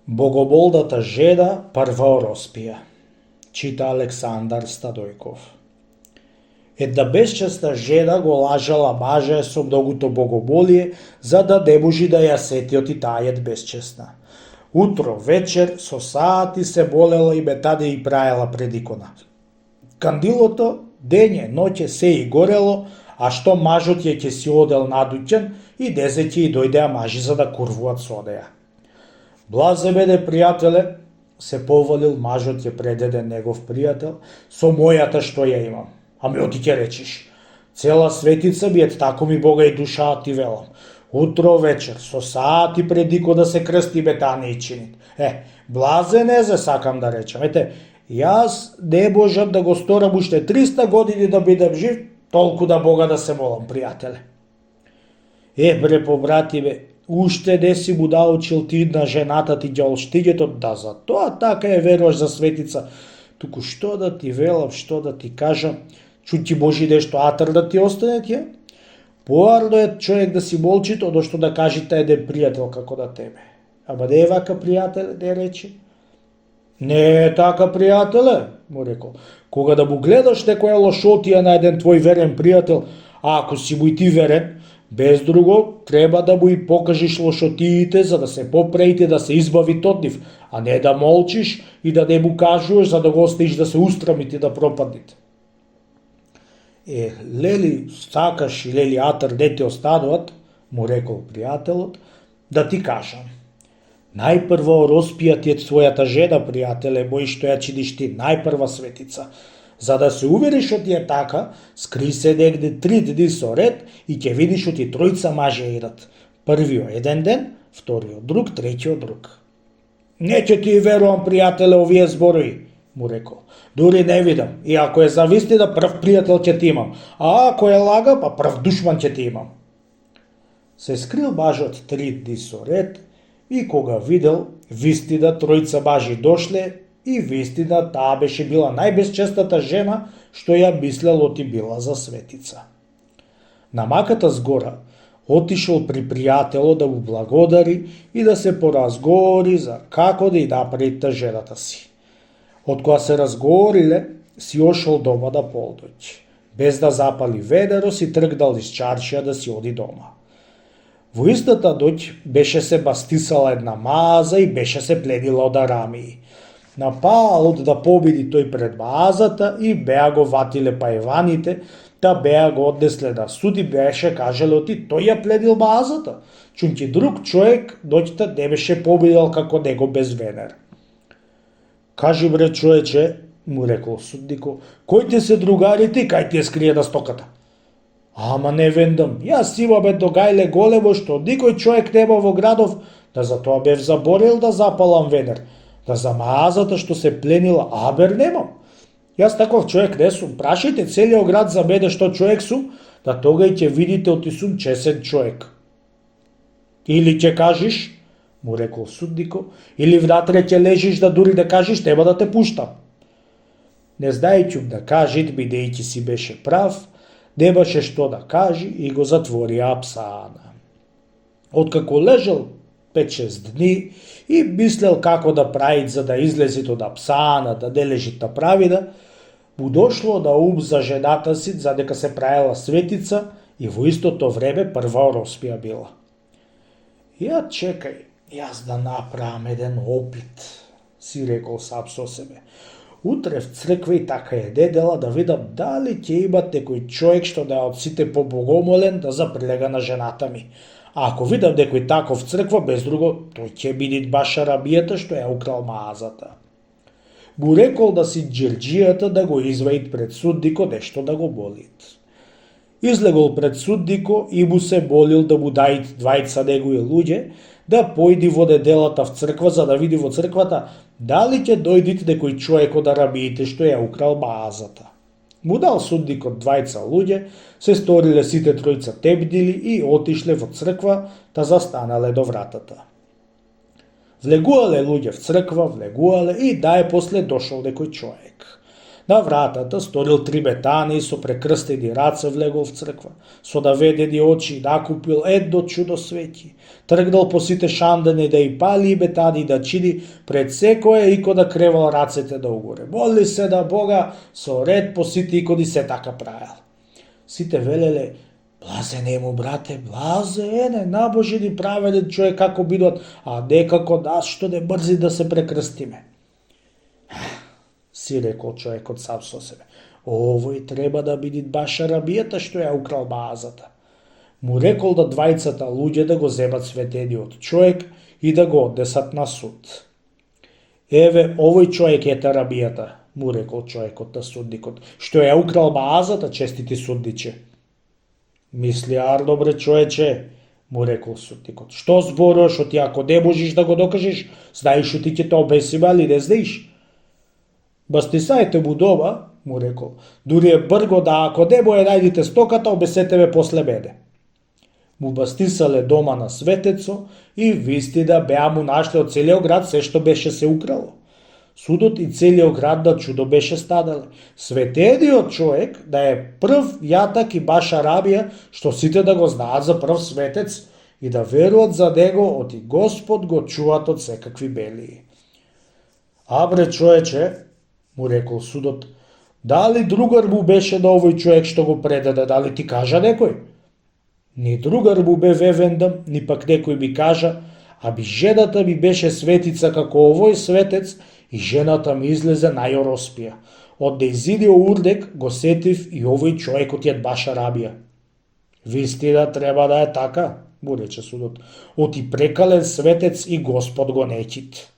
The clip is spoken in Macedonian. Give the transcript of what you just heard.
Богоболдата жена прва роспија. Чита Александар Стадојков. Една безчеста жена го лажала мажа со многуто богоболие, за да не можи да ја сети оти тајет безчесна. Утро вечер со саати се болела и метаде и праела пред икона. Кандилото дење ноќе се и горело, а што мажот ја ќе си одел надуќен и дезеќе и дојдеа мажи за да курвуат со неа. Блазе мене, пријателе, се повалил мажот ја предаде негов пријател, со мојата што ја имам. Ами оти ќе речиш, цела светица ми е, тако ми Бога и душа ти велам. Утро вечер, со саати пред икона се крсти метане и чинит. Блазе незе, сакам да речам. Јас не можам да го сторам уште 300 години да бидам жив, толку да Бога да се молам, пријателе. Бре, побратиме, уште не си му научил ти на жената ти ѓолштињето, да за тоа така е веруваш за светица. Туку што да ти велам, што да ти кажам, чу ти може нешто атар да ти остане тие? Поарно е човек да си молчит, одошто да кажите еден пријател како да тебе. Ама не е вака, пријател, не речи. Не е така, пријателе, му рекол. Кога да му гледаш некоја лошотија на еден твој верен пријател, а ако си му и ти верен, без друго, треба да му и покажеш лошотиите за да се попреите, да се избави од нив, а не да молчиш и да не му кажуваш за да го оставиш да се устрамите да пропадните. Лели сакаш и лели атар не ти остануват, му рекол пријателот, да ти кажам. Најпрво роспија ти е својата жена, пријателе мој, што ја чиниш ти, најпрва светица. За да се увериш од тие така, скри се негде 3 дни со ред и ќе видиш оти тројца мажи идат. Првиот еден ден, вториот друг, третиот друг. Не ќе ти верувам, пријателе, овие зборови, му рекол. Дури не видам, и ако е за вистина, прв пријател ќе ти имам, а ако е лага, па прв душман ќе ти имам. Се скрил мажот 3 дни со ред и кога видел, вистина тројца мажи дошле и вистина таа беше била најбесчестата жена што ја мислел оти била за светица. На маката згора отишол при пријателот да му благодари и да се поразговори за како да и направи жената си. Откога се разговориле, си ошол дома да полдоќ. Без да запали ведеро си тргнал из чаршија да си оди дома. Во истата ноќ беше се бастисала една мааза и беше се пледила од арамии. Напаалот да победи тој пред маазата и беа го ватиле пајваните, та беа го однесле да суди, беше кажале оти тој ја пледил маазата, чунки друг човек ноќта не беше победил како него без венер. Кажи, бре, човече, му рекол суднико, кој ти се другарите и кај ти е скриена стоката? Ама не вендам, јас имам едно гајле големо што никој човек нема во градов, да затоа бев заборел да запалам венер, да за маазата што се пленила, абер немам. Јас таков човек не сум, прашајте целиот град за мене што човек сум, да тога и ќе видите оти сум чесен човек. Или ќе кажиш, му рекол суднико, или внатре ќе лежиш да дури да кажеш, нема да те пуштам. Не знаејќум да кажит, бидејќи си беше прав, немаше што да кажи и го затворија апсаана. Откако лежал 5-6 дни и мислел како да прави за да излезит од апсаана, да не лежит на правина, му дошло на ум за жената си, за дека се правила светица и во истото време прва роспија била. Ја чекај, јас да направам еден опит, си рекол сам со себе. Утре в црква и така е недела да видам дали ќе имат некој човек што да е од сите побогомолен да заприлега на жената ми. А ако видам некој таков црква, без друго, тој ќе биде баш арамијата што ја украл маазата. Му рекол да си џирџијата да го изваит пред суднико нешто да го болит. Излегол пред суднико и му се молил да му дајат двајца негови луѓе, да појди во неделата в црква за да види во црквата дали ќе дојдит некој човек од арамиите што ја украл маазата. Му дал судникот двајца луѓе, се сториле сите тројца тебдили и отишле во црква, та застанале до вратата. Влегувале луѓе в црква, влегувале и после дошол некој човек. На вратата сторил 3 бетани, со прекрстени раце влегол в црква, со наведени очи накупил едно чудо свети. Тргнал по сите шандани да и пали и бетани да чини пред секоја икона кревал рацете да угоре. Моли се на Бога, со ред по сите икони се така правил. Сите велеле: блазен е му, брате, блазен е, набожен и праведен човек како бидот, а не како нас што не мрзи да се прекрстиме. Си рекол човекот сам со себе. Овој треба да биде баш арабијата што ја украл базата. Му рекол да двајцата луѓе да го земат светениот човек и да го однесат на суд. Еве, овој човек е арабијата, му рекол човекот на судникот, што ја украл базата, честити судниче. Мисли арно, бре човече, му рекол судникот. Што зборуваш, оти ако не можеш да го докажеш, знаеш оти ќе те обесиме, али не знаеш? Бастисајте му дома, му рекол, дури е брго да ако не му ја најдите стоката, обесете ме после мене. Му бастисале дома на светецо и вистина беа му нашле од целиот град се што беше се украло. Судот и целиот град на чудо беше станале. Светениот човек да е прв јатак и баш Арабија, што сите да го знаат за прв светец и да веруват за него, оти Господ го чуват од секакви белии. А бре човече, му рекол судот, дали другар му беше на овој човек што го предаде, дали ти кажа некој? Ни другар му бе вевендам, ни пак некој ми кажа, аби жената ми беше светица како овој светец и жената ми излезе најороспија. Од нејзиниот урдек го сетив и овој човекот е баш Арабија. Вистина треба да е така, му рече судот, оти прекален светец и Господ го нечит.